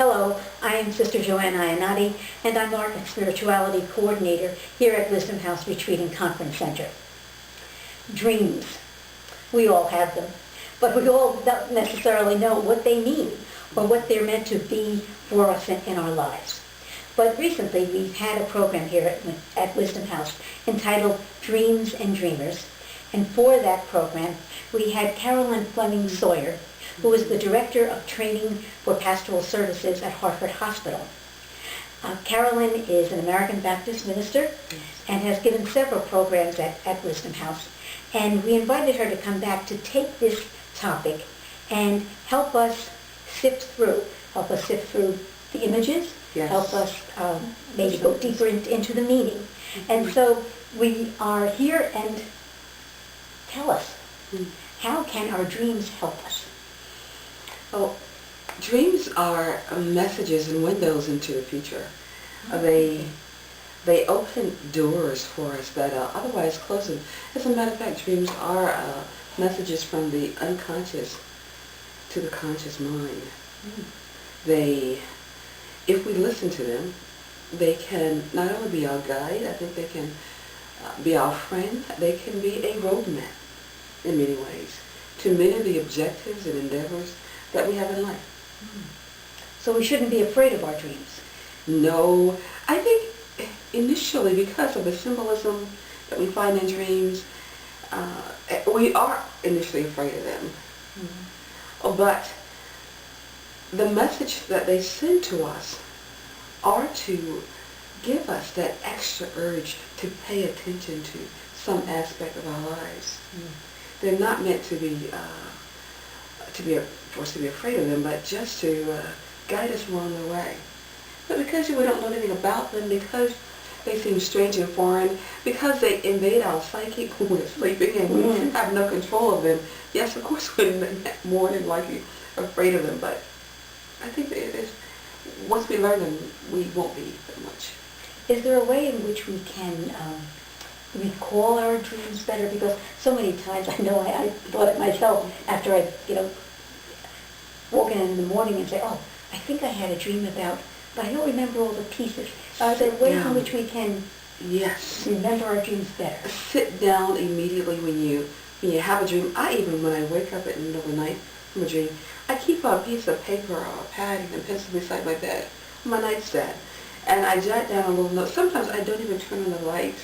Hello, I am Sister Joanne Iannotti, and I'm Art and Spirituality Coordinator here at Wisdom House Retreat and Conference Center. Dreams. We all have them, but we all don't necessarily know what they mean or what they're meant to be for us in our lives. But recently we've had a program here at Wisdom House entitled Dreams and Dreamers, and for that program we had Carolyn Fleming-Sawyerr, who is the Director of Training for Pastoral Services at Hartford Hospital. Carolyn is an American Baptist minister and has given several programs at Wisdom House. And we invited her to come back to take this topic and help us sift through the images, Yes. help us maybe go deeper into the meaning. And so we are here, and tell us, how can our dreams help us? Well, dreams are messages and windows into the future. They open doors for us that otherwise close them. As a matter of fact, dreams are messages from the unconscious to the conscious mind. If we listen to them, they can not only be our guide, I think they can be our friend, they can be a roadmap in many ways to many of the objectives and endeavors that we have in life. So we shouldn't be afraid of our dreams. No, I think initially, because of the symbolism that we find in dreams, we are initially afraid of them. But the message that they send to us are to give us that extra urge to pay attention to some aspect of our lives. They're not meant to be for us to be afraid of them, but just to guide us along the way. But because we don't know anything about them, because they seem strange and foreign, because they invade our psyche when we're sleeping and we have no control of them, yes, of course we're more than likely afraid of them, but I think that it is, once we learn them, we won't be that much. Is there a way in which we can recall our dreams better? Because so many times, I know I thought it myself after I, walk in the morning and say, oh, I think I had a dream about, but I don't remember all the pieces. Are there ways in which we can remember our dreams better? Sit down immediately when you have a dream. When I wake up at the middle of the night from a dream, I keep a piece of paper or a pad and pencil beside my bed, on my nightstand, and I jot down a little note. Sometimes I don't even turn on the light.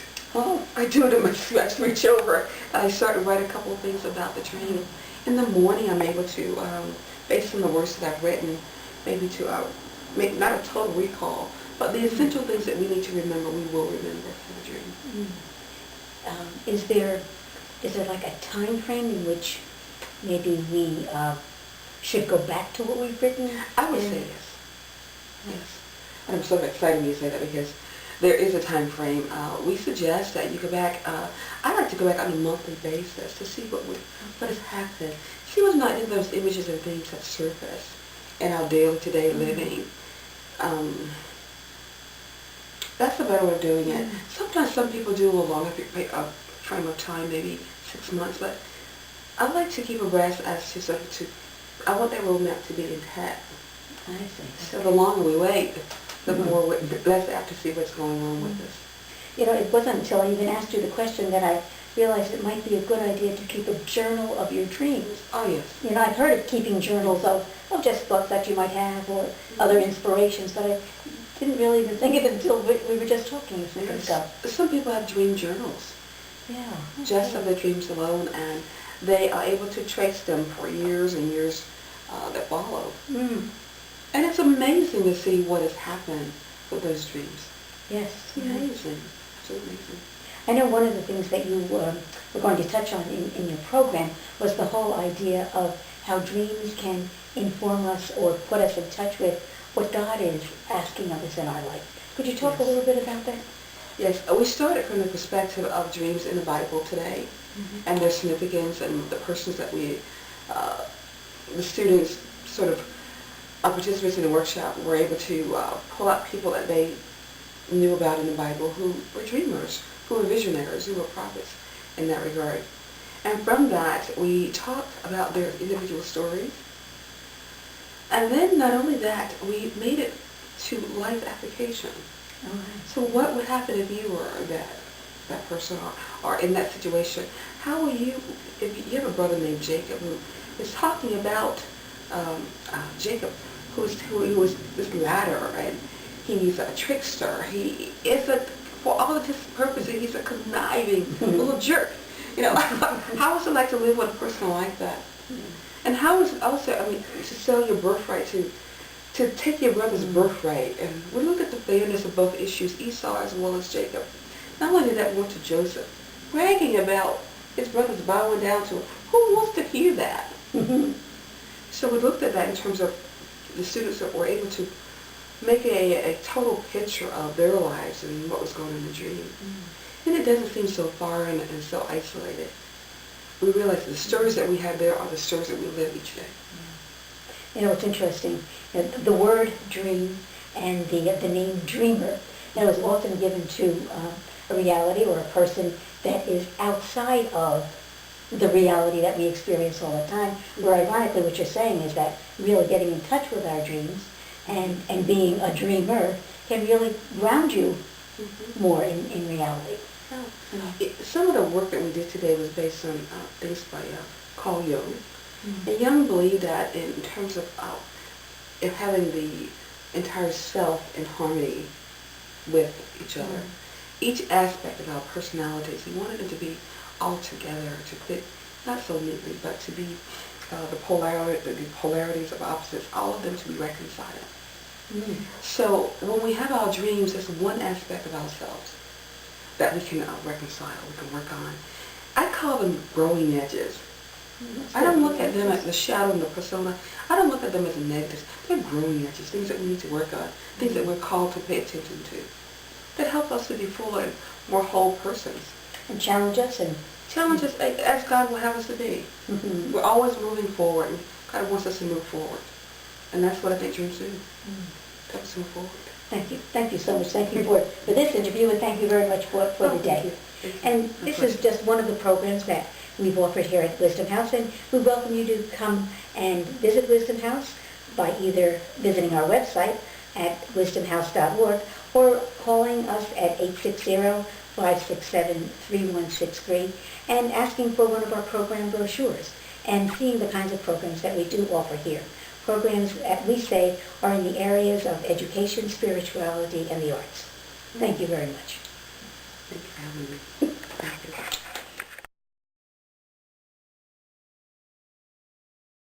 I do it in my sleep. I reach over and I start to write a couple of things about the dream. In the morning, I'm able to, based on the words that I've written, maybe to make not a total recall, but the essential things that we need to remember, we will remember from the dream. Is there like a time frame in which maybe we should go back to what we've written? I would say yes. Yes. And I'm so excited when you say that, because there is a time frame. We suggest that you go back. I like to go back on a monthly basis to see what has happened. See what's not in those images and things that surface in our day-to-day living. That's a better way of doing it. Sometimes some people do a little longer frame of time, maybe 6 months, but I like to keep abreast as to I want that roadmap to be intact. I see. So the longer we wait, the more less apt to see what's going on with us. It wasn't until I even asked you the question that I realized it might be a good idea to keep a journal of your dreams. Oh, yes. I've heard of keeping journals of just thoughts that you might have or other inspirations, but I didn't really even think of it until we were just talking a second ago. Some people have dream journals. Yeah. Just of their dreams alone, and they are able to trace them for years and years that follow. And it's amazing to see what has happened with those dreams. Yes. It's amazing. It's amazing. I know one of the things that you were going to touch on in your program was the whole idea of how dreams can inform us or put us in touch with what God is asking of us in our life. Could you talk a little bit about that? Yes, we started from the perspective of dreams in the Bible today, and their significance, and the persons that the students sort of participants in the workshop were able to pull out people that they knew about in the Bible who were dreamers, who were visionaries, who were prophets in that regard. And from that, we talked about their individual stories, And then not only that, we made it to life application. So what would happen if you were that person or in that situation? How will you, if you have a brother named Jacob who is talking about Jacob, who was this ladder, and he's a trickster. He is for all of his purposes, he's a conniving little jerk. You know, how is it like to live with a person like that? And how is it also, I mean, to sell your birthright, to take your brother's birthright? And we look at the fairness of both issues, Esau as well as Jacob. Not only did that went to Joseph, bragging about his brothers bowing down to him. Who wants to hear that? So we looked at that in terms of the students that were able to make a total picture of their lives and what was going on in the dream. And it doesn't seem so foreign and so isolated. We realize the stories that we have there are the stories that we live each day. You know, it's interesting. The word dream and the name dreamer, that was often given to a reality or a person that is outside of the reality that we experience all the time. Where ironically what you're saying is that really getting in touch with our dreams and being a dreamer can really ground you more in reality. Some of the work that we did today was based on things by Carl Jung. And Jung believed that in terms of having the entire self in harmony with each other, each aspect of our personalities, he wanted them to be all together, to fit not so neatly, but to be the polarities of opposites, all of them to be reconciled. So when we have our dreams, there's one aspect of ourselves that we can reconcile, we can work on. I call them growing edges. I don't look at them as the shadow and the persona. I don't look at them as negatives. They're growing edges, things that we need to work on, things that we're called to pay attention to, that help us to be fuller and more whole persons. And challenge us as God will have us to be. We're always moving forward, and God wants us to move forward. And that's what I think dreams do. Help us move forward. Thank you. Thank you so much. Thank you for this interview, and thank you very much for the day. And this is just one of the programs that we've offered here at Wisdom House, and we welcome you to come and visit Wisdom House by either visiting our website at wisdomhouse.org or calling us at 860-567-3163 and asking for one of our program brochures and seeing the kinds of programs that we do offer here. Programs that we say are in the areas of education, spirituality, and the arts. Thank you very much. Thank you for having me.